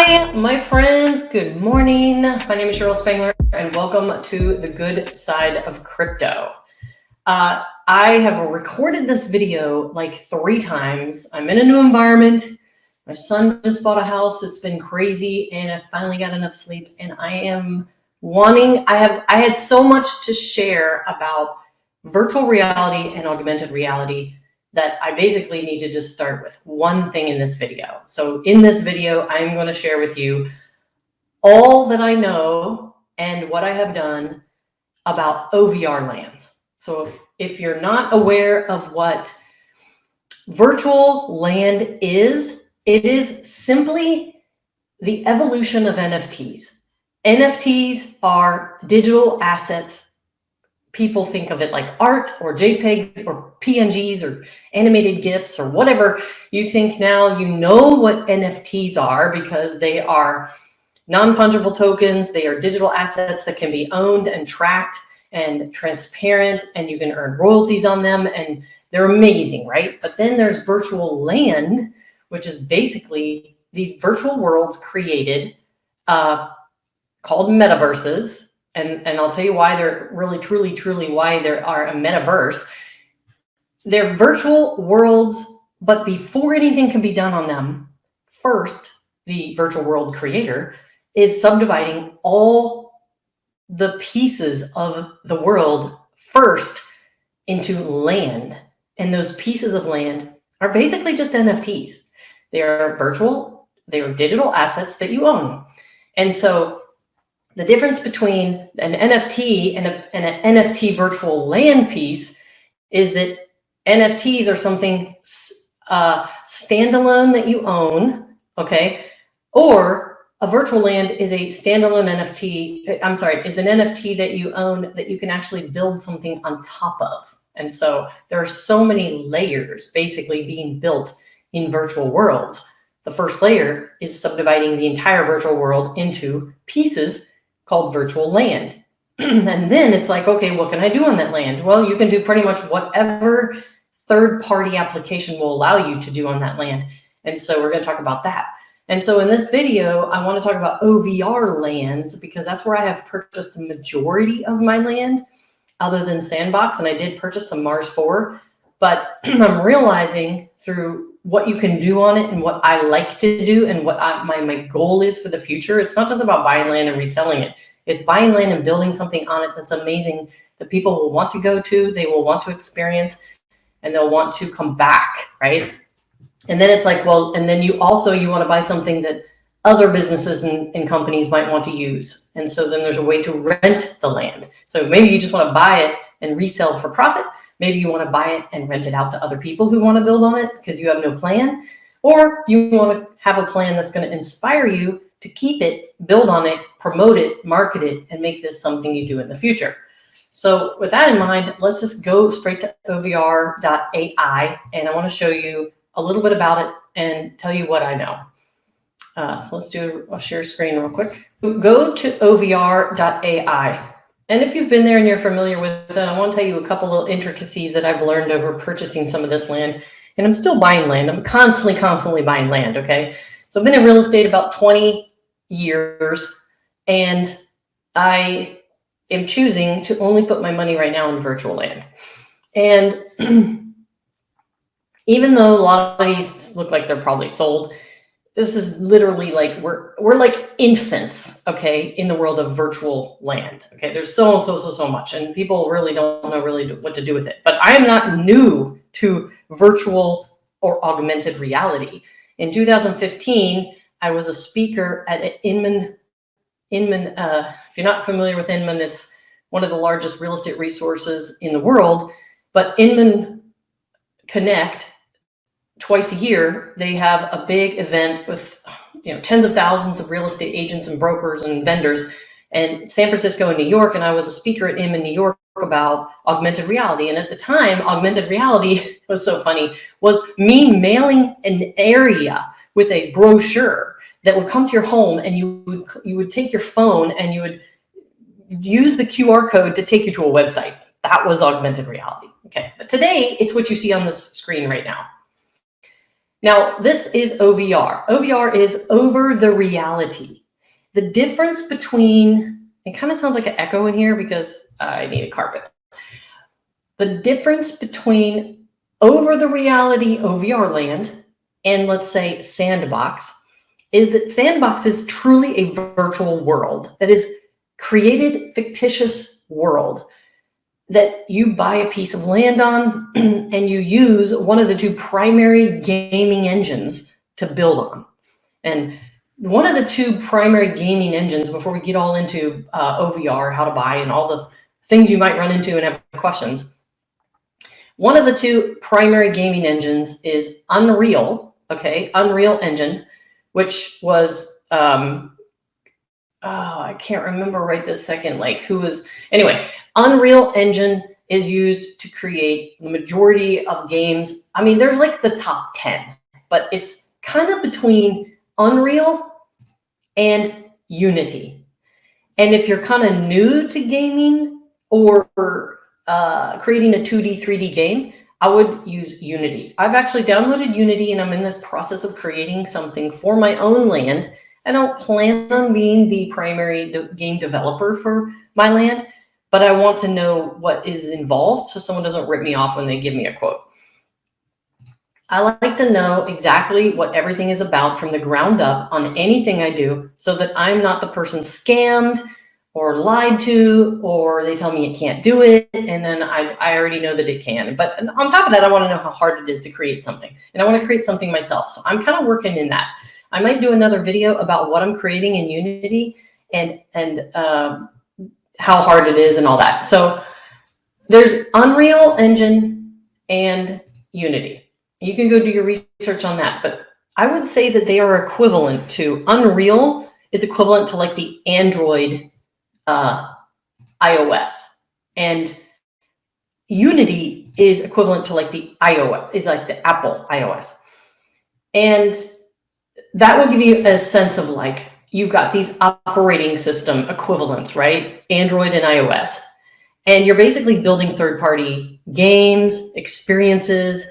Hi, my friends. Good morning. My name is Cheryl Spangler, and welcome to the good side of crypto. I have recorded this video like 3 times. I'm in a new environment. My son just bought a house. It's been crazy, and I finally got enough sleep. And I am wanting. I had so much to share about virtual reality and augmented reality that I basically need to just start with one thing in this video. So in this video, I'm going to share with you all that I know and what I have done about OVRLands. So if you're not aware of what virtual land is, it is simply the evolution of NFTs. NFTs are digital assets. People think of it like art or JPEGs or PNGs or animated GIFs or whatever you think now. You know what NFTs are because they are non-fungible tokens. They are digital assets that can be owned and tracked and transparent, and you can earn royalties on them, and they're amazing, right? But then there's virtual land, which is basically these virtual worlds created called metaverses. And I'll tell you why they're really, truly why there are a metaverse. They're virtual worlds, but before anything can be done on them, first, the virtual world creator is subdividing all the pieces of the world first into land. And those pieces of land are basically just NFTs. They are virtual, they are digital assets that you own. And so the difference between an NFT and an NFT virtual land piece is that NFTs are something standalone that you own, okay? Or a virtual land is a standalone NFT, I'm sorry, is an NFT that you own that you can actually build something on top of. And so there are so many layers basically being built in virtual worlds. The first layer is subdividing the entire virtual world into pieces called virtual land. And then it's like, okay, what can I do on that land? Well, you can do pretty much whatever third-party application will allow you to do on that land. And so we're going to talk about that. And so in this video, I want to talk about OVRLands because that's where I have purchased the majority of my land other than Sandbox. And I did purchase some Mars 4, but I'm realizing through what you can do on it and what I like to do and what my goal is for the future. It's not just about buying land and reselling it. It's buying land and building something on it that's amazing that people will want to go to, they will want to experience, and they'll want to come back, right? And then it's like, well, and then you want to buy something that other businesses and companies might want to use. And so then there's a way to rent the land. So maybe you just want to buy it and resell for profit. Maybe you want to buy it and rent it out to other people who want to build on it because you have no plan, or you want to have a plan that's going to inspire you to keep it, build on it, promote it, market it, and make this something you do in the future. So with that in mind, let's just go straight to OVR.AI, and I want to show you a little bit about it and tell you what I know. So let's do a share screen real quick. Go to OVR.AI. And if you've been there and you're familiar with it, I want to tell you a couple little intricacies that I've learned over purchasing some of this land. And I'm still buying land. I'm constantly buying land, okay? So I've been in real estate about 20 years, and I am choosing to only put my money right now in virtual land. And even though a lot of these look like they're probably sold, this is literally like we're like infants, okay, in the world of virtual land. Okay, there's so much, and people really don't know what to do with it. But I am not new to virtual or augmented reality. In 2015, I was a speaker at Inman. If you're not familiar with Inman, it's one of the largest real estate resources in the world. But Inman Connect, twice a year, they have a big event with tens of thousands of real estate agents and brokers and vendors in San Francisco and New York. And I was a speaker at Inman, New York about augmented reality. And at the time, augmented reality was so funny, was me mailing an area with a brochure that would come to your home, and you would take your phone and you would use the QR code to take you to a website. That was augmented reality. Okay, but today it's what you see on this screen right now. Now, this is OVR. OVR is over the reality. The difference between, it kind of sounds like an echo in here because I need a carpet. The difference between over the reality OVR land and let's say Sandbox is that Sandbox is truly a virtual world that is created fictitious world that you buy a piece of land on and you use one of the two primary gaming engines to build on. And one of the two primary gaming engines, before we get all into OVR, how to buy and all the things you might run into and have questions, one of the two primary gaming engines is Unreal, okay, Unreal Engine, which was, I can't remember right this second, like who was, anyway, Unreal Engine is used to create the majority of games. I mean, there's like the top 10, but it's kind of between Unreal and Unity. And if you're kind of new to gaming or creating a 2D, 3D game, I would use Unity. I've actually downloaded Unity and I'm in the process of creating something for my own land. I don't plan on being the primary game developer for my land, but I want to know what is involved so someone doesn't rip me off when they give me a quote. I like to know exactly what everything is about from the ground up on anything I do so that I'm not the person scammed or lied to, or they tell me it can't do it, and then I already know that it can. But on top of that, I want to know how hard it is to create something, and I want to create something myself. So I'm kind of working in that. I might do another video about what I'm creating in Unity and how hard it is and all that. So there's Unreal Engine and Unity. You can go do your research on that, but I would say that they are equivalent to, Unreal is equivalent to like the Android iOS, and Unity is equivalent to like the iOS, is like the Apple iOS. And that will give you a sense of like, you've got these operating system equivalents, right? Android and iOS. And you're basically building third-party games, experiences,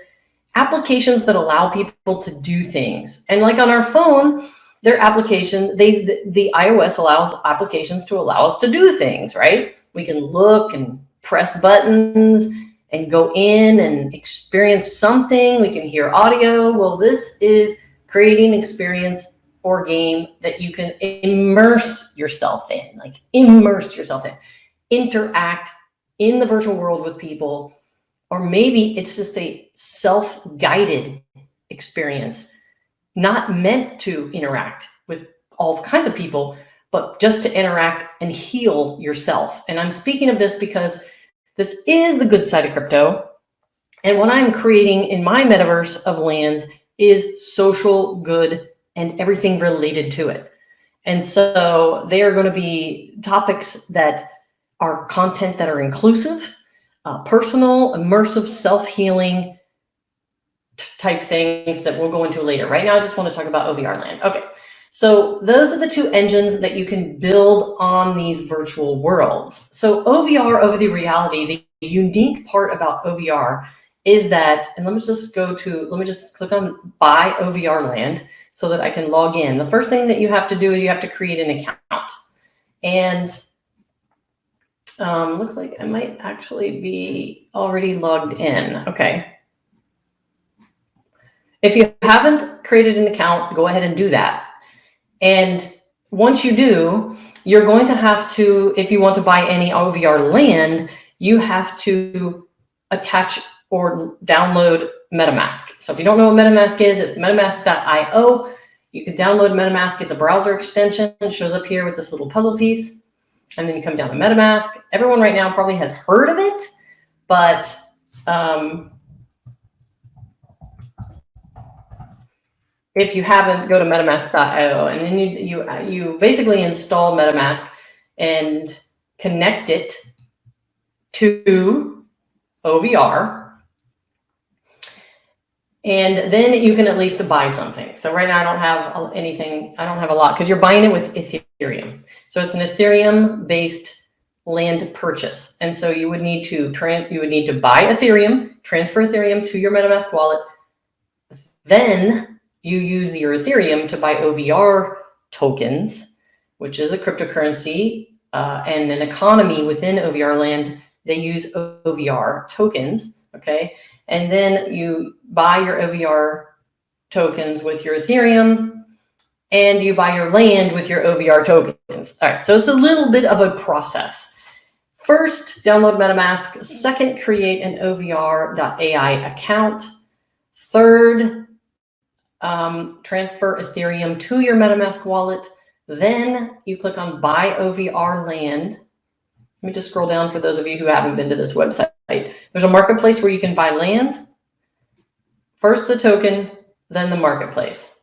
applications that allow people to do things. And like on our phone, their application, the iOS allows applications to allow us to do things, right? We can look and press buttons and go in and experience something. We can hear audio. Well, this is creating experience or game that you can immerse yourself in, like immerse yourself in, interact in the virtual world with people, or maybe it's just a self-guided experience, not meant to interact with all kinds of people, but just to interact and heal yourself. And I'm speaking of this because this is the good side of crypto. And what I'm creating in my metaverse of lands is social good and everything related to it. And so they are going to be topics that are content that are inclusive, personal, immersive, self-healing type things that we'll go into later. Right now, I just want to talk about OVR land. Okay, so those are the two engines that you can build on these virtual worlds. So OVR, over the reality, the unique part about OVR is that, and let me just click on buy OVR land so that I can log in. The first thing that you have to do is you have to create an account. And looks like I might actually be already logged in. Okay. If you haven't created an account, go ahead and do that. And once you do, you're going to have to, if you want to buy any OVR land, you have to attach or download MetaMask. So if you don't know what MetaMask is, it's metamask.io. You can download MetaMask. It's a browser extension. It shows up here with this little puzzle piece. And then you come down to MetaMask. Everyone right now probably has heard of it, but if you haven't, go to metamask.io, and then you basically install MetaMask and connect it to OVR. And then you can at least buy something. So right now I don't have anything, I don't have a lot, because you're buying it with Ethereum. So it's an Ethereum-based land purchase. And so you would need to buy Ethereum, transfer Ethereum to your MetaMask wallet. Then you use your Ethereum to buy OVR tokens, which is a cryptocurrency and an economy within OVR land. They use OVR tokens, okay? And then you buy your OVR tokens with your Ethereum, and you buy your land with your OVR tokens. All right, so it's a little bit of a process. First, download MetaMask. Second, create an OVR.AI account. Third, transfer Ethereum to your MetaMask wallet. Then you click on Buy OVR Land. Let me just scroll down for those of you who haven't been to this website. There's a marketplace where you can buy land. First the token, then the marketplace.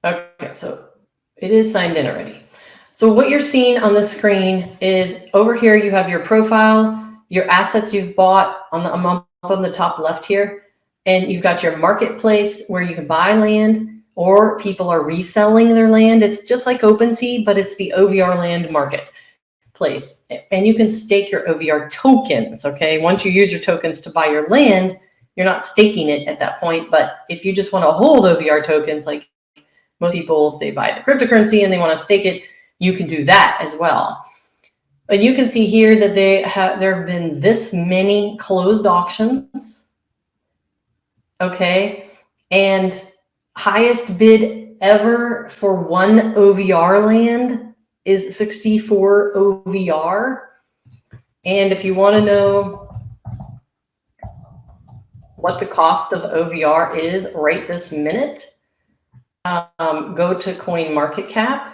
Okay, so it is signed in already. So what you're seeing on the screen is over here you have your profile, your assets you've bought on the top left here, and you've got your marketplace where you can buy land or people are reselling their land. It's just like OpenSea, but it's the OVR land marketplace. And you can stake your OVR tokens, okay? Once you use your tokens to buy your land, you're not staking it at that point. But if you just want to hold OVR tokens, like most people, if they buy the cryptocurrency and they want to stake it, you can do that as well. But you can see here that there have been this many closed auctions, okay? And highest bid ever for one OVR land is 64 OVR. And if you want to know what the cost of OVR is right this minute, go to CoinMarketCap,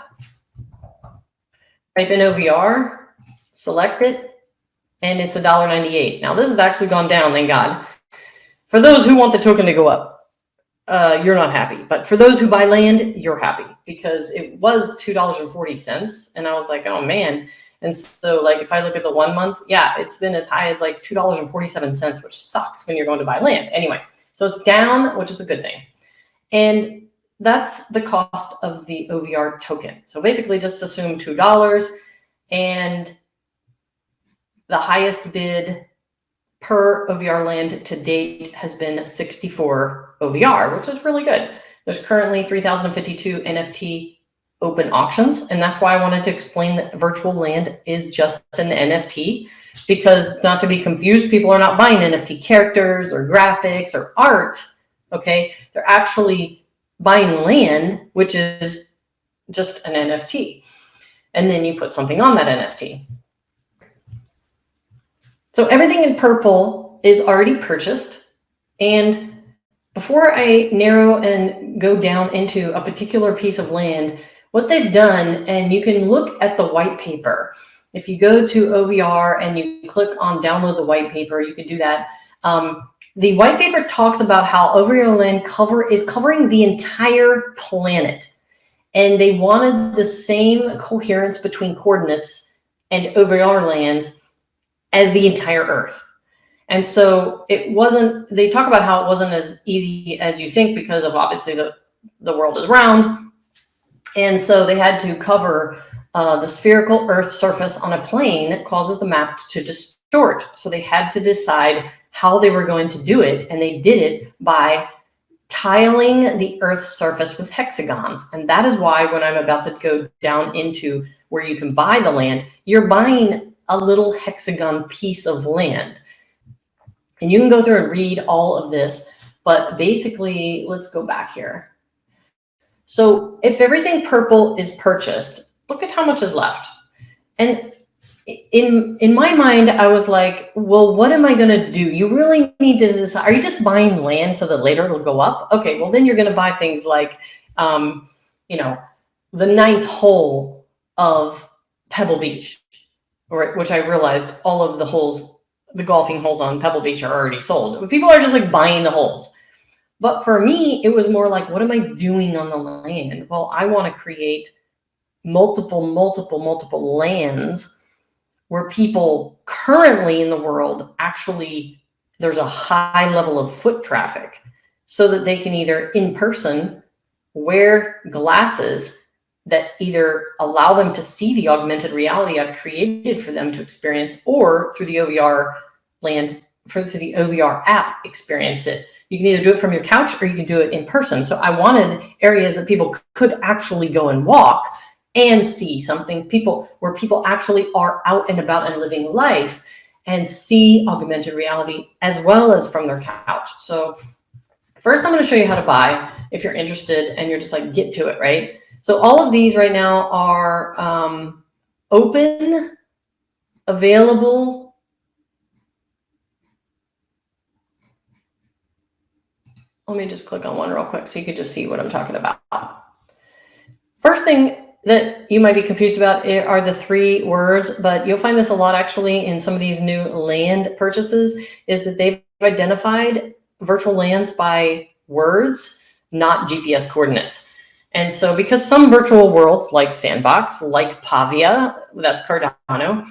type in OVR, select it, and it's $1.98. Now this has actually gone down, thank God. For those who want the token to go up, you're not happy. But for those who buy land, you're happy because it was $2.40. And I was like, oh man. And so like, if I look at the 1 month, yeah, it's been as high as like $2.47, which sucks when you're going to buy land. Anyway, so it's down, which is a good thing. And that's the cost of the OVR token. So basically just assume $2, and the highest bid per OVR land to date has been 64 OVR, which is really good. There's currently 3,052 NFT open auctions. And that's why I wanted to explain that virtual land is just an NFT, because not to be confused, people are not buying NFT characters or graphics or art. Okay. They're actually buying land, which is just an NFT. And then you put something on that NFT. So everything in purple is already purchased. And before I narrow and go down into a particular piece of land, what they've done, and you can look at the white paper. If you go to OVR and you click on download the white paper, you can do that. The white paper talks about how OVR land is covering the entire planet. And they wanted the same coherence between coordinates and OVR lands as the entire Earth. And so it wasn't, they talk about how it wasn't as easy as you think because of obviously the world is round. And so they had to cover the spherical Earth surface on a plane that causes the map to distort. So they had to decide how they were going to do it. And they did it by tiling the Earth's surface with hexagons. And that is why when I'm about to go down into where you can buy the land, you're buying a little hexagon piece of land. And you can go through and read all of this, but basically, let's go back here. So if everything purple is purchased, look at how much is left. And in my mind, I was like, well, what am I going to do? You really need to decide. Are you just buying land so that later it'll go up? Okay, well, then you're going to buy things like, you know, the 9th hole of Pebble Beach, which I realized all of the holes, the golfing holes on Pebble Beach are already sold. But people are just like buying the holes. But for me, it was more like, what am I doing on the land? Well, I want to create multiple lands where people currently in the world actually, there's a high level of foot traffic so that they can either in person wear glasses that either allow them to see the augmented reality I've created for them to experience, or through the OVR land through the OVR app experience it. You can either do it from your couch or you can do it in person. So I wanted areas that people could actually go and walk and see something, where people actually are out and about and living life and see augmented reality as well as from their couch. So first, I'm going to show you how to buy if you're interested and you're just like, get to it, right? So all of these right now are open, available. Let me just click on one real quick so you can just see what I'm talking about. First thing that you might be confused about are the 3 words, but you'll find this a lot actually in some of these new land purchases, is that they've identified virtual lands by words, not GPS coordinates. And so because some virtual worlds like Sandbox, like Pavia, that's Cardano,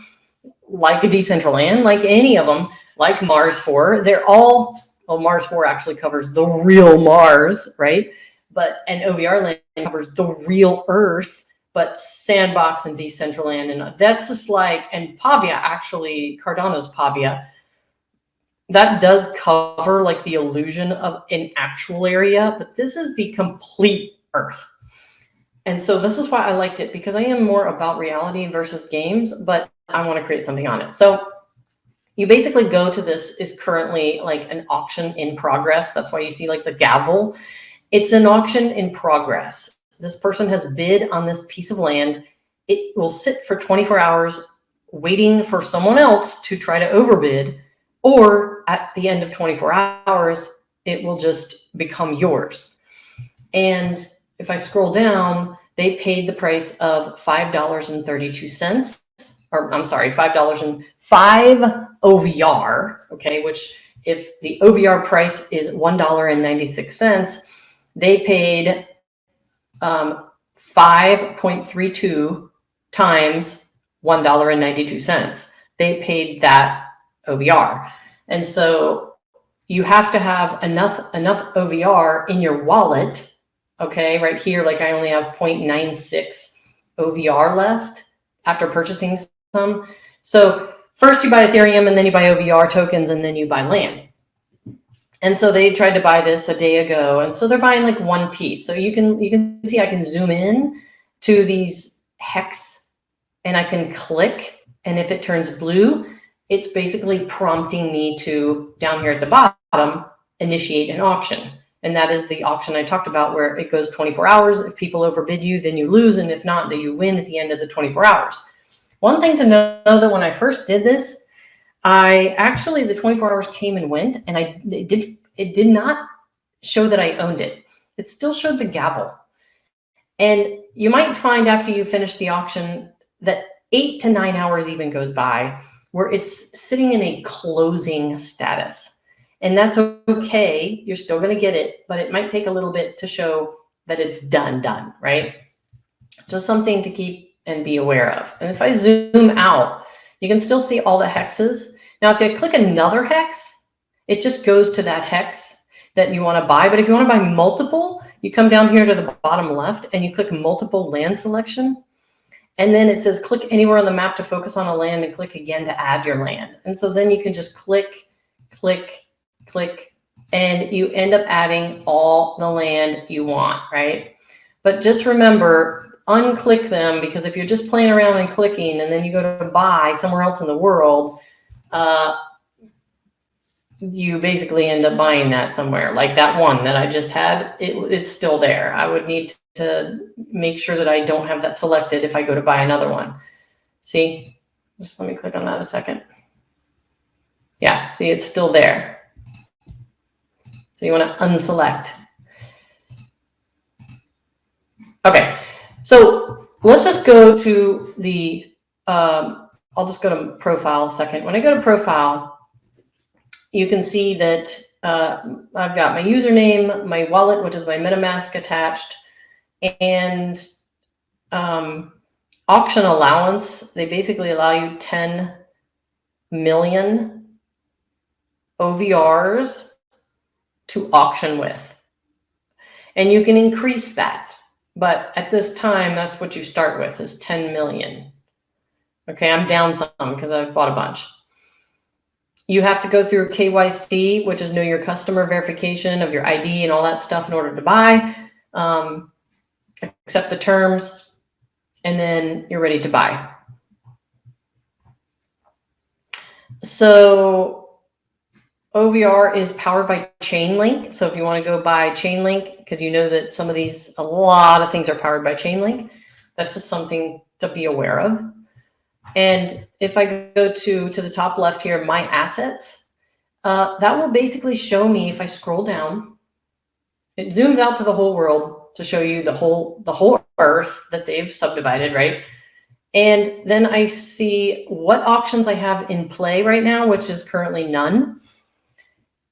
like a Decentraland, like any of them, like Mars 4, they're all, well, Mars 4 actually covers the real Mars, right? And OVRLands covers the real Earth, but Sandbox and Decentraland, and that's just like, and Pavia, actually, Cardano's Pavia, that does cover like the illusion of an actual area, but this is the complete Earth. And so this is why I liked it, because I am more about reality versus games, but I want to create something on it. So you basically go to this is currently like an auction in progress. That's why you see like the gavel. It's an auction in progress. This person has bid on this piece of land. It will sit for 24 hours waiting for someone else to try to overbid, or at the end of 24 hours, it will just become yours. And if I scroll down, they paid the price of $5.32, or I'm sorry, $5 OVR, okay, which if the OVR price is $1.96, they paid 5.32 times $1.92. They paid that OVR. And so you have to have enough OVR in your wallet. Okay, right here, like I only have 0.96 OVR left after purchasing some. So first you buy Ethereum, and then you buy OVR tokens, and then you buy land. And so they tried to buy this a day ago, and so they're buying like one piece. So you can see I can zoom in to these hex, and I can click, and if it turns blue, it's basically prompting me to, down here at the bottom, initiate an auction. And that is the auction I talked about, where it goes 24 hours. If people overbid you, then you lose. And if not, then you win at the end of the 24 hours. One thing to know that when I first did this, the 24 hours came and went, and it did not show that I owned it. It still showed the gavel. And you might find after you finish the auction that 8 to 9 hours even goes by where it's sitting in a closing status. And that's okay. You're still going to get it, but it might take a little bit to show that it's done, right? Just something to keep and be aware of. And if I zoom out, you can still see all the hexes. Now, if I click another hex, it just goes to that hex that you want to buy. But if you want to buy multiple, you come down here to the bottom left and you click multiple land selection. And then it says click anywhere on the map to focus on a land, and click again to add your land. And so then you can just click, and you end up adding all the land you want, right? But just remember, unclick them, because if you're just playing around and clicking and then you go to buy somewhere else in the world, you basically end up buying that somewhere. Like that one that I just had, it's still there. I would need to make sure that I don't have that selected if I go to buy another one. See, just let me click on that a second. Yeah, see, it's still there. So you want to unselect. Okay, so let's just go to the, I'll just go to profile a second. When I go to profile, you can see that I've got my username, my wallet, which is my MetaMask attached, and auction allowance. They basically allow you 10 million OVRs to auction with. And you can increase that. But at this time, that's what you start with, is 10 million. Okay, I'm down some because I've bought a bunch. You have to go through KYC, which is know your customer verification of your ID and all that stuff in order to buy. Accept the terms, and then you're ready to buy. So OVR is powered by Chainlink. So if you want to go buy Chainlink, because you know that some of these, a lot of things are powered by Chainlink, that's just something to be aware of. And if I go to the top left here, my assets, that will basically show me, if I scroll down, it zooms out to the whole world to show you the whole earth that they've subdivided, right? And then I see what auctions I have in play right now, which is currently none,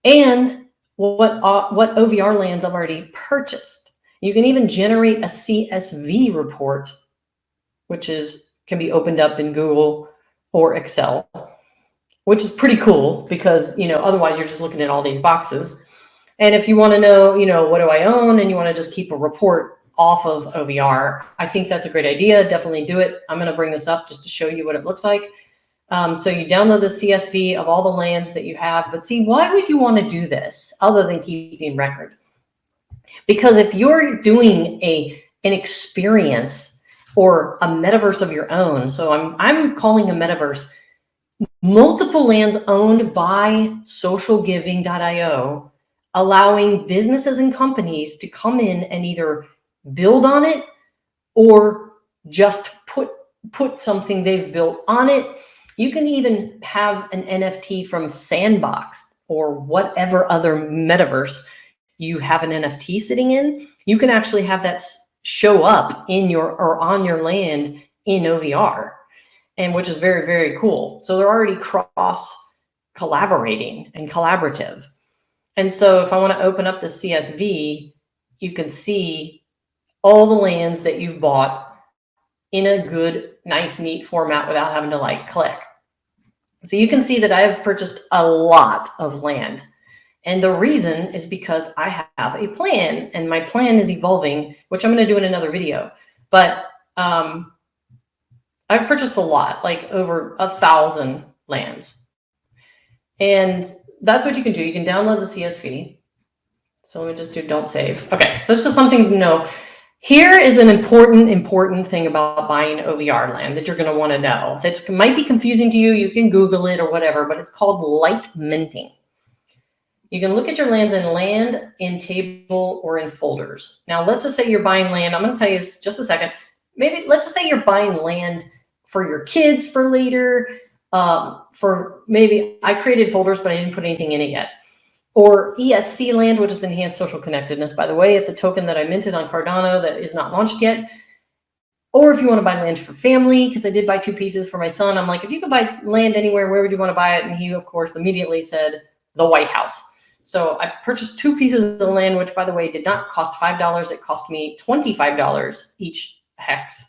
and what OVRLands I've already purchased. You can even generate a CSV report, which can be opened up in Google or Excel, which is pretty cool because, otherwise you're just looking at all these boxes. And if you want to know, what do I own, and you want to just keep a report off of OVR, I think that's a great idea. Definitely do it. I'm going to bring this up just to show you what it looks like. So you download the CSV of all the lands that you have, but see, why would you want to do this other than keeping record? Because if you're doing an experience or a metaverse of your own, so I'm calling a metaverse multiple lands owned by socialgiving.io, allowing businesses and companies to come in and either build on it or just put something they've built on it. You can even have an NFT from Sandbox or whatever other metaverse you have an NFT sitting in. You can actually have that show up in on your land in OVR, and which is very, very cool. So they're already cross collaborating and collaborative. And so if I want to open up the CSV, you can see all the lands that you've bought in a good, nice, neat format without having to click. So you can see that I have purchased a lot of land. And the reason is because I have a plan, and my plan is evolving, which I'm going to do in another video. But I've purchased a lot, over 1,000 lands. And that's what you can do. You can download the CSV. So let me just do don't save. Okay, so it's just something to know. Here is an important thing about buying OVR land that you're going to want to know. That might be confusing to you. You can Google it or whatever, but it's called light minting. You can look at your lands in land, in table, or in folders. Now, let's just say you're buying land. I'm going to tell you this just a second. Maybe let's just say you're buying land for your kids for later. For maybe I created folders, but I didn't put anything in it yet. Or ESC land, which is enhanced social connectedness. By the way, it's a token that I minted on Cardano that is not launched yet. Or if you want to buy land for family, because I did buy 2 pieces for my son. I'm like, if you could buy land anywhere, where would you want to buy it? And he, of course, immediately said the White House. So I purchased 2 pieces of the land, which, by the way, did not cost $5. It cost me $25 each hexagon.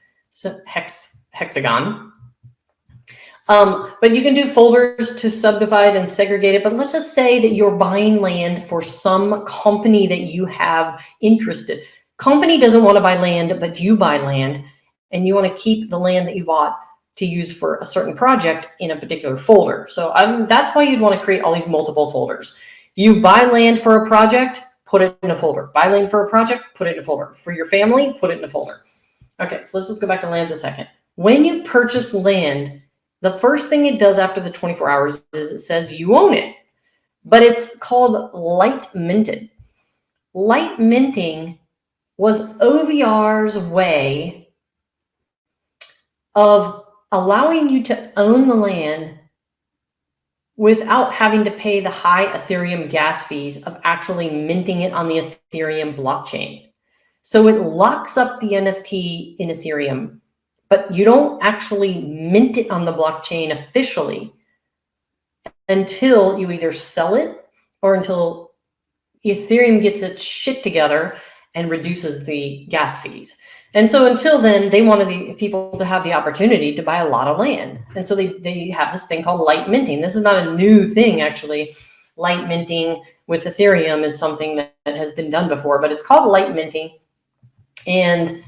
But you can do folders to subdivide and segregate it. But let's just say that you're buying land for some company that you have interested. Company doesn't want to buy land, but you buy land, and you want to keep the land that you bought to use for a certain project in a particular folder. So that's why you'd want to create all these multiple folders. You buy land for a project, put it in a folder. Buy land for a project, put it in a folder. For your family, put it in a folder. Okay, so let's just go back to lands a second. When you purchase land, the first thing it does after the 24 hours is it says you own it, but it's called light minted. Light minting was OVR's way of allowing you to own the land without having to pay the high Ethereum gas fees of actually minting it on the Ethereum blockchain. So it locks up the NFT in Ethereum, but you don't actually mint it on the blockchain officially until you either sell it or until Ethereum gets its shit together and reduces the gas fees. And so until then, they wanted the people to have the opportunity to buy a lot of land. And so they have this thing called light minting. This is not a new thing, actually. Light minting with Ethereum is something that has been done before, but it's called light minting. And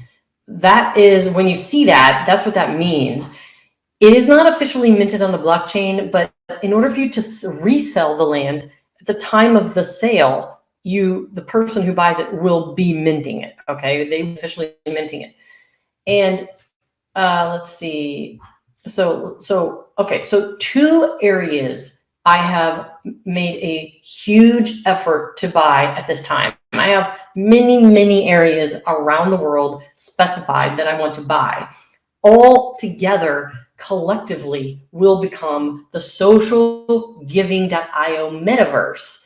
that is, when you see that, that's what that means. It is not officially minted on the blockchain, but in order for you to resell the land, at the time of the sale, the person who buys it will be minting it, okay? They officially minting it. And let's see. So 2 areas I have made a huge effort to buy at this time. I have many areas around the world specified that I want to buy. All together, collectively, will become the socialgiving.io metaverse.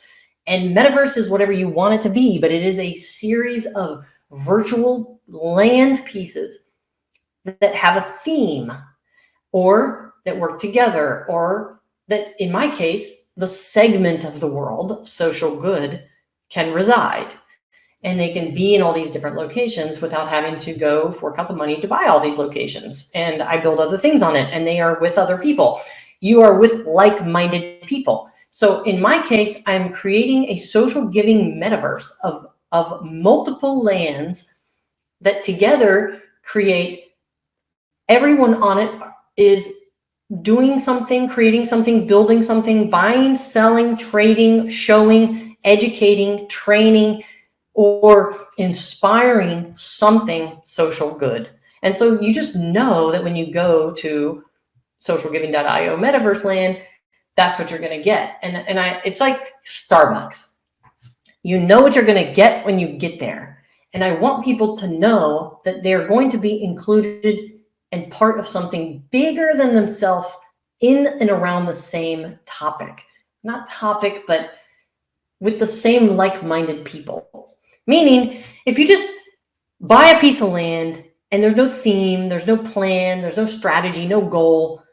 And metaverse is whatever you want it to be, but it is a series of virtual land pieces that have a theme, or that work together, or that, in my case, the segment of the world, social good, can reside. And they can be in all these different locations without having to go fork out the money to buy all these locations. And I build other things on it, and they are with other people. You are with like-minded people. So in my case, I'm creating a social giving metaverse of multiple lands that together create, everyone on it is doing something, creating something, building something, buying, selling, trading, showing, educating, training, or inspiring something social good. And so you just know that when you go to socialgiving.io metaverse land, that's what you're going to get. And it's like Starbucks. You know what you're going to get when you get there. And I want people to know that they're going to be included and part of something bigger than themselves in and around the same topic. Not topic, but with the same like-minded people. Meaning, if you just buy a piece of land and there's no theme, there's no plan, there's no strategy, no goal,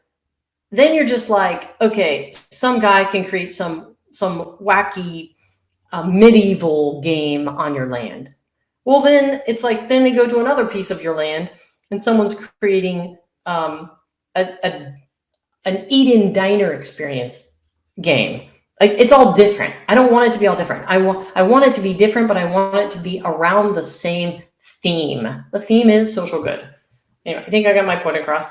then you're just like, okay, some guy can create some wacky medieval game on your land. Well, then it's like, then they go to another piece of your land and someone's creating an eat-in diner experience game. Like, it's all different. I don't want it to be all different. I want it to be different, but I want it to be around the same theme. The theme is social good. Anyway, I think I got my point across.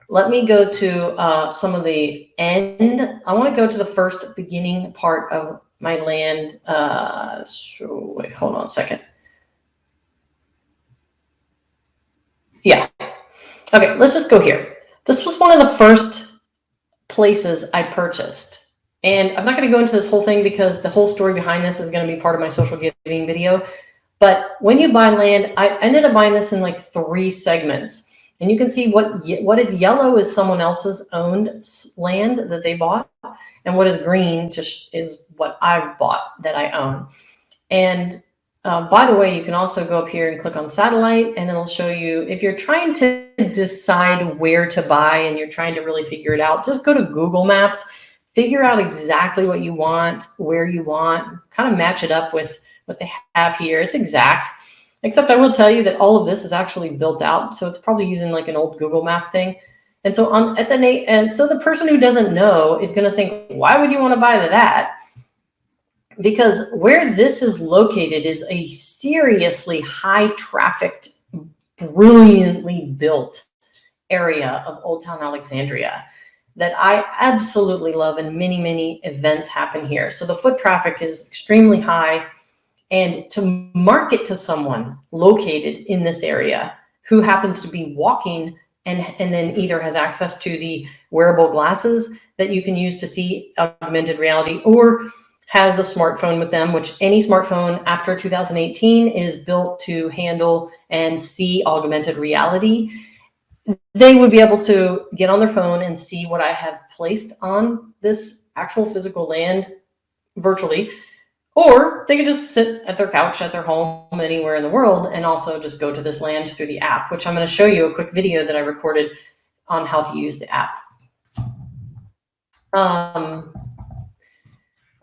Let me go to some of the end. I want to go to the first beginning part of my land. So wait, hold on a second. Yeah. Okay, let's just go here. This was one of the first places I purchased. And I'm not going to go into this whole thing because the whole story behind this is going to be part of my social giving video. But when you buy land, I ended up buying this in like 3 segments. And you can see what is yellow is someone else's owned land that they bought. And what is green just is what I've bought that I own. And by the way, you can also go up here and click on satellite, and it'll show you, if you're trying to decide where to buy and you're trying to really figure it out, just go to Google Maps, figure out exactly what you want, where you want, kind of match it up with what they have here. It's exact, except I will tell you that all of this is actually built out. So it's probably using like an old Google Map thing. And so so the person who doesn't know is going to think, why would you want to buy that? Because where this is located is a seriously high trafficked, brilliantly built area of Old Town Alexandria that I absolutely love, and many events happen here. So the foot traffic is extremely high, and to market to someone located in this area who happens to be walking and then either has access to the wearable glasses that you can use to see augmented reality, or has a smartphone with them, which any smartphone after 2018 is built to handle and see augmented reality, they would be able to get on their phone and see what I have placed on this actual physical land virtually, or they can just sit at their couch at their home anywhere in the world and also just go to this land through the app, which I'm going to show you a quick video that I recorded on how to use the app.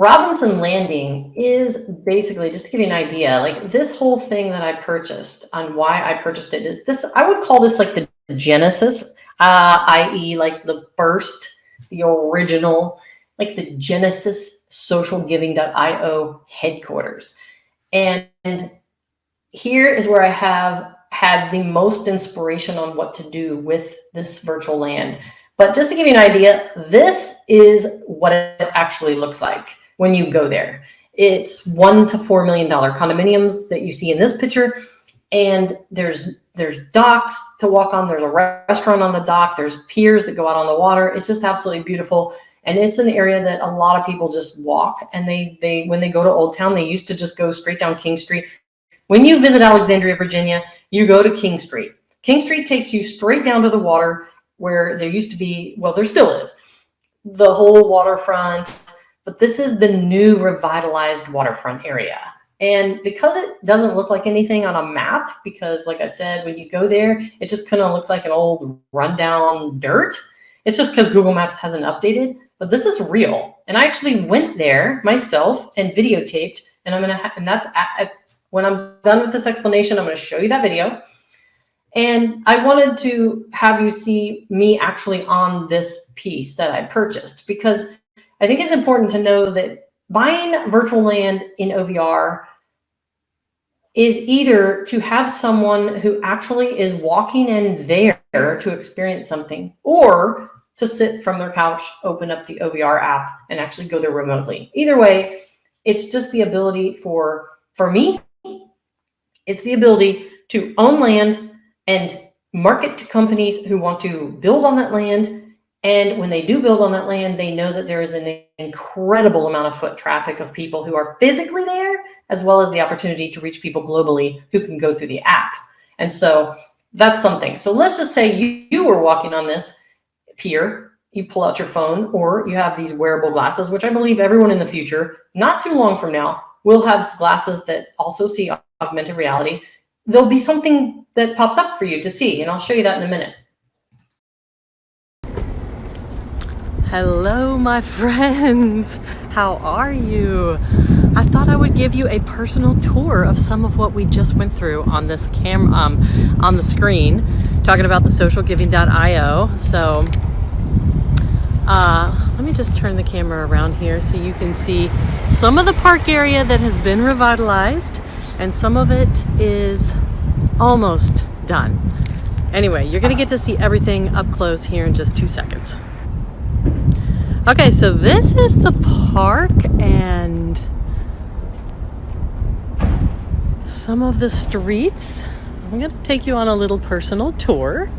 Robinson Landing is basically, just to give you an idea, like this whole thing that I purchased, on why I purchased it, is this, I would call this like the genesis, i.e. like the first, the original, like the Genesis socialgiving.io headquarters. And here is where I have had the most inspiration on what to do with this virtual land. But just to give you an idea, this is what it actually looks like when you go there. It's $1 to $4 million condominiums that you see in this picture. And there's docks to walk on. There's a restaurant on the dock. There's piers that go out on the water. It's just absolutely beautiful. And it's an area that a lot of people just walk. And they when they go to Old Town, they used to just go straight down King Street. When you visit Alexandria, Virginia, you go to King Street. King Street takes you straight down to the water where there used to be, well, there still is, the whole waterfront. But this is the new revitalized waterfront area. And because it doesn't look like anything on a map, because like I said, when you go there, it just kind of looks like an old rundown dirt. It's just because Google Maps hasn't updated, but this is real. And I actually went there myself and videotaped, and when I'm done with this explanation, I'm going to show you that video. And I wanted to have you see me actually on this piece that I purchased, because I think it's important to know that buying virtual land in OVR is either to have someone who actually is walking in there to experience something, or to sit from their couch, open up the OVR app, and actually go there remotely. Either way, it's just the ability for me, it's the ability to own land and market to companies who want to build on that land. And when they do build on that land, they know that there is an incredible amount of foot traffic of people who are physically there, as well as the opportunity to reach people globally who can go through the app. And so that's something. So let's just say you were walking on this pier, you pull out your phone, or you have these wearable glasses, which I believe everyone in the future, not too long from now, will have glasses that also see augmented reality. There'll be something that pops up for you to see, and I'll show you that in a minute. Hello, my friends. How are you? I thought I would give you a personal tour of some of what we just went through on this on the screen, talking about the socialgiving.io. So let me just turn the camera around here so you can see some of the park area that has been revitalized, and some of it is almost done. Anyway, you're going to get to see everything up close here in just 2 seconds. Okay, so this is the park and some of the streets. I'm going to take you on a little personal tour.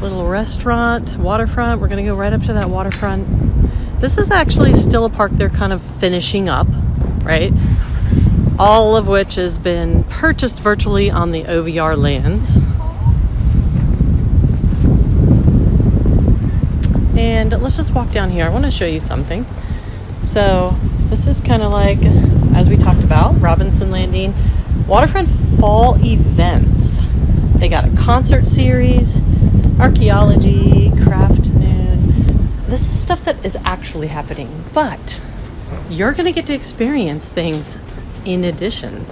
Little restaurant, waterfront. We're going to go right up to that waterfront. This is actually still a park they're kind of finishing up, right? All of which has been purchased virtually on the OVRLands. And let's just walk down here. I want to show you something. So this is kind of like, as we talked about, Robinson Landing, waterfront fall events. They got a concert series, archaeology, craft noon. This is stuff that is actually happening, but you're going to get to experience things in addition.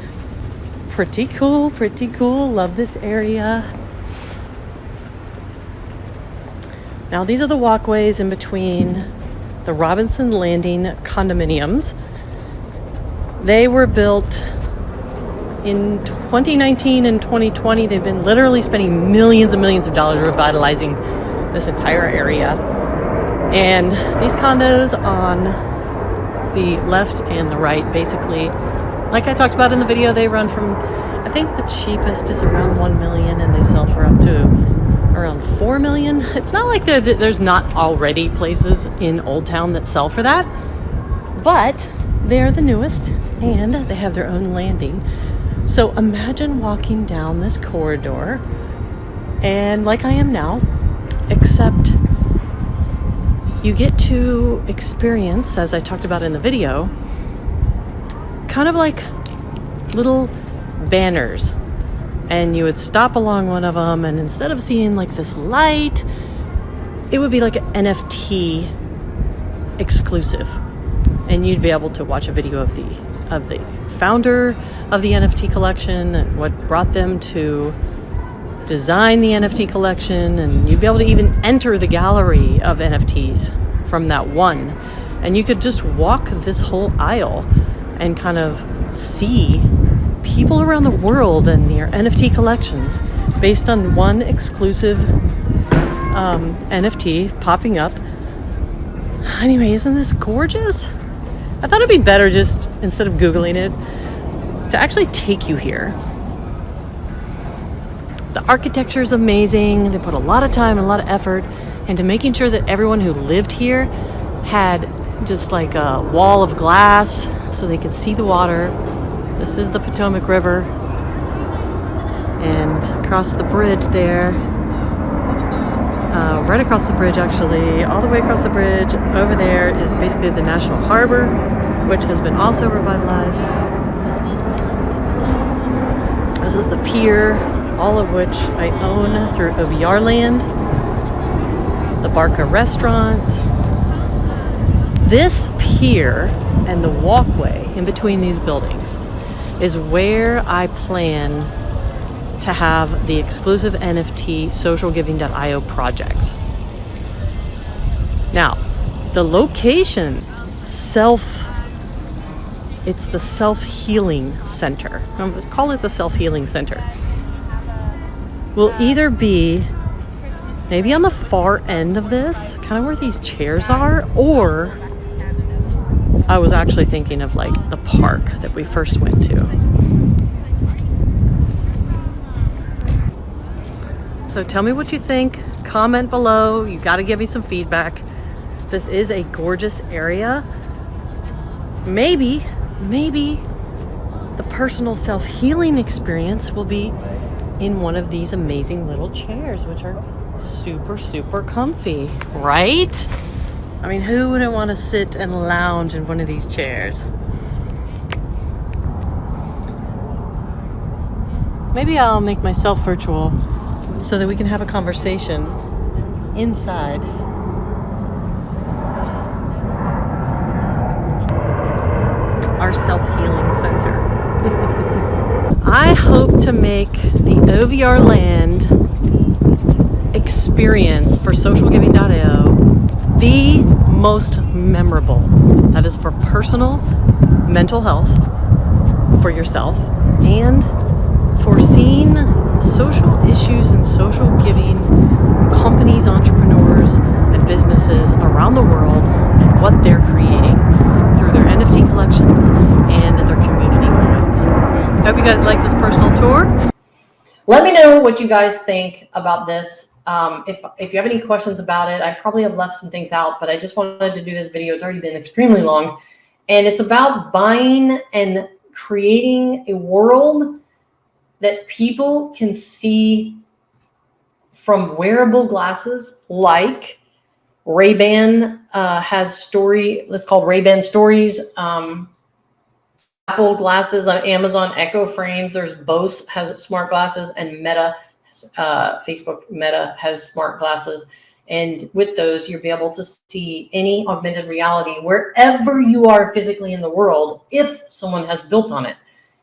Pretty cool, pretty cool. Love this area. Now, these are the walkways in between the Robinson Landing condominiums. They were built in 2019 and 2020. They've been literally spending millions and millions of dollars revitalizing this entire area. And these condos on the left and the right, basically, like I talked about in the video, they run from, I think the cheapest is around 1 million, and they sell for up to around 4 million. It's not like there's not already places in Old Town that sell for that, but they're the newest and they have their own landing. So imagine walking down this corridor, and like I am now, except you get to experience, as I talked about in the video, kind of like little banners. And you would stop along one of them, and instead of seeing like this light, it would be like an NFT exclusive. And you'd be able to watch a video of the founder of the NFT collection and what brought them to design the NFT collection. And you'd be able to even enter the gallery of NFTs from that one. And you could just walk this whole aisle and kind of see people around the world and their NFT collections based on one exclusive NFT popping up. Anyway, isn't this gorgeous? I thought it'd be better just, instead of Googling it, to actually take you here. The architecture is amazing. They put a lot of time and a lot of effort into making sure that everyone who lived here had just like a wall of glass so they could see the water. This is the Potomac River. And across the bridge there, right across the bridge actually, all the way across the bridge, over there is basically the National Harbor, which has been also revitalized. This is the pier, all of which I own through OVRland. The Barca restaurant. This pier and the walkway in between these buildings is where I plan to have the exclusive NFT socialgiving.io projects. Now, the location it's the self-healing center. Call it the self-healing center. Will either be maybe on the far end of this, kind of where these chairs are, or I was actually thinking of like the park that we first went to. So tell me what you think. Comment below. You got to give me some feedback. This is a gorgeous area. Maybe the personal self-healing experience will be in one of these amazing little chairs, which are super, super comfy, right? I mean, who wouldn't want to sit and lounge in one of these chairs? Maybe I'll make myself virtual so that we can have a conversation inside. Our self-healing center. I hope to make the OVRland experience for socialgiving.io the most memorable. That is for personal mental health for yourself and for seeing social issues and social giving companies, entrepreneurs, and businesses around the world and what they're creating through their NFT collections and their community coins. I hope you guys like this personal tour. Let me know what you guys think about this. If you have any questions about it, I probably have left some things out, but I just wanted to do this video. It's already been extremely long, and it's about buying and creating a world that people can see from wearable glasses, like Ray-Ban has it's called Ray-Ban Stories. Apple glasses on Amazon Echo frames. There's Bose has smart glasses, and Facebook Meta has smart glasses. And with those, you'll be able to see any augmented reality wherever you are physically in the world if someone has built on it.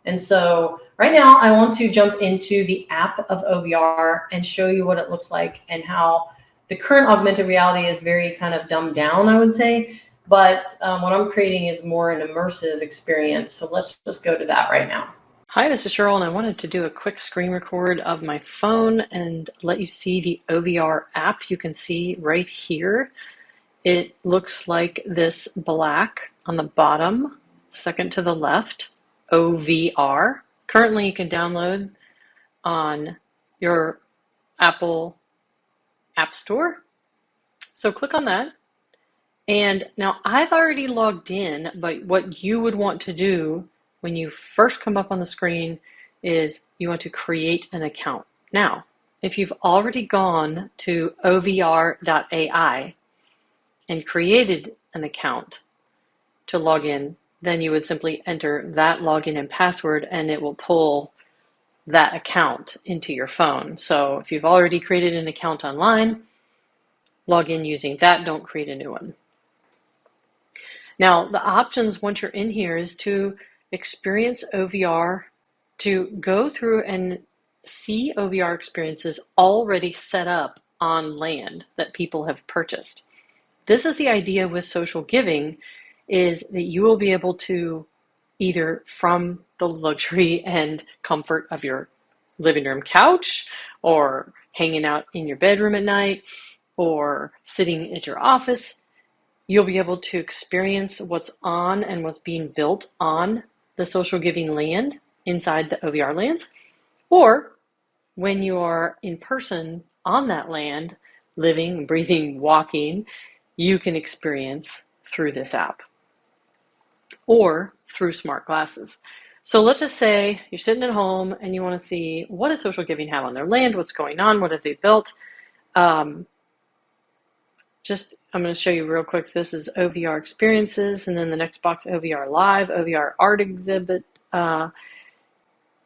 And so right now I want to jump into the app of OVR and show you what it looks like and how the current augmented reality is very kind of dumbed down, I would say. But what I'm creating is more an immersive experience. So let's just go to that right now. Hi, this is Cheryl, and I wanted to do a quick screen record of my phone and let you see the OVR app. You can see right here. It looks like this black on the bottom, second to the left, OVR. Currently, you can download on your Apple App Store. So click on that. And now I've already logged in, but what you would want to do when you first come up on the screen is you want to create an account. Now, if you've already gone to OVR.AI and created an account to log in, then you would simply enter that login and password and it will pull that account into your phone. So if you've already created an account online, log in using that, don't create a new one. Now, the options once you're in here is to experience OVR, to go through and see OVR experiences already set up on land that people have purchased. This is the idea with social giving, is that you will be able to either from the luxury and comfort of your living room couch, or hanging out in your bedroom at night, or sitting at your office. You'll be able to experience what's on and what's being built on the social giving land inside the OVRLands, or when you are in person on that land, living, breathing, walking, you can experience through this app or through smart glasses. So let's just say you're sitting at home and you want to see, what does social giving have on their land? What's going on? What have they built? I'm going to show you real quick. This is OVR experiences, and then the next box, OVR live, OVR art exhibit,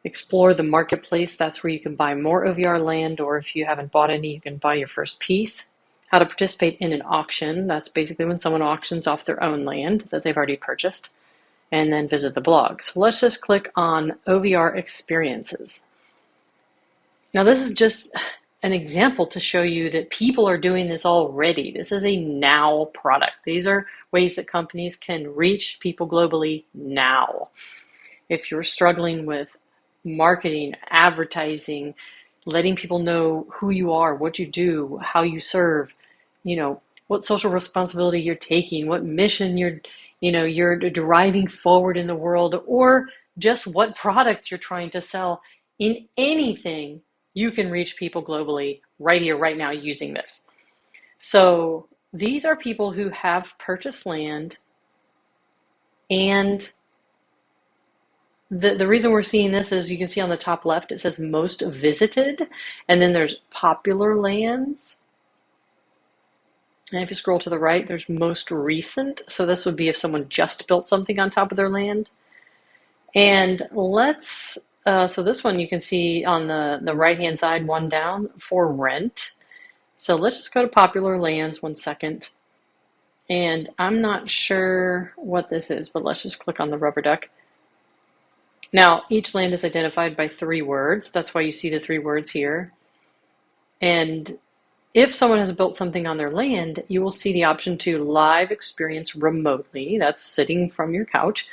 explore the marketplace. That's where you can buy more OVR land, or if you haven't bought any, you can buy your first piece. How to participate in an auction. That's basically when someone auctions off their own land that they've already purchased. And then visit the blog. So let's just click on OVR experiences. Now this is just an example to show you that people are doing this already. This is a now product. These are ways that companies can reach people globally now. If you're struggling with marketing, advertising, letting people know who you are, what you do, how you serve, what social responsibility you're taking, what mission you're driving forward in the world, or just what product you're trying to sell. In anything, you can reach people globally right here, right now, using this. So these are people who have purchased land, and the reason we're seeing this is, you can see on the top left, it says most visited, and then there's popular lands. And if you scroll to the right, there's most recent. So this would be if someone just built something on top of their land. And so this one you can see on the right-hand side, one down, for rent. So let's just go to popular lands 1 second. And I'm not sure what this is, but let's just click on the rubber duck. Now, each land is identified by 3 words. That's why you see the 3 words here. And if someone has built something on their land, you will see the option to live experience remotely. That's sitting from your couch.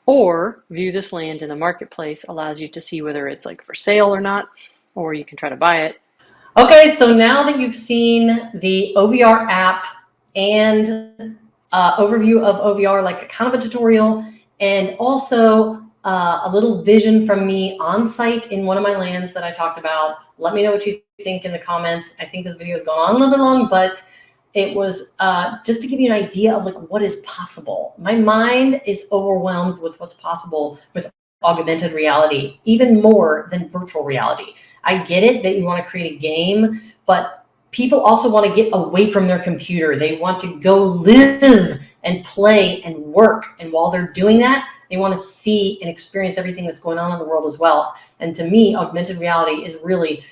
Or view this land in the marketplace, allows you to see whether it's like for sale or not, or you can try to buy it. Okay, so now that you've seen the OVR app and overview of OVR, like a kind of a tutorial, and also a little vision from me on site in one of my lands that I talked about. Let me know what you think in the comments. I think this video has gone on a little bit long, but it was just to give you an idea of like what is possible. My mind is overwhelmed with what's possible with augmented reality, even more than virtual reality. I get it that you want to create a game, but people also want to get away from their computer. They want to go live and play and work. And while they're doing that, they want to see and experience everything that's going on in the world as well. And to me, augmented reality is really,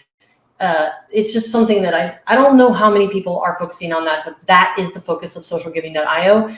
it's just something that I don't know how many people are focusing on that, but that is the focus of socialgiving.io.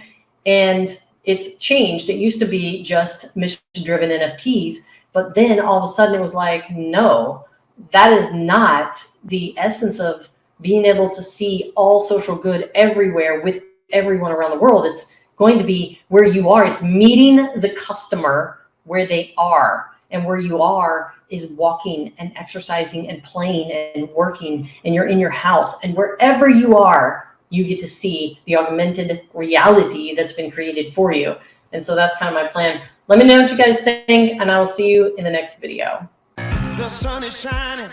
And it's changed. It used to be just mission-driven NFTs, but then all of a sudden it was like, no, that is not the essence of being able to see all social good everywhere with everyone around the world. It's going to be where you are. It's meeting the customer where they are, and where you are is walking and exercising and playing and working, and you're in your house, and wherever you are, you get to see the augmented reality that's been created for you. And so that's kind of my plan. Let me know what you guys think, and I will see you in the next video. The sun is shining.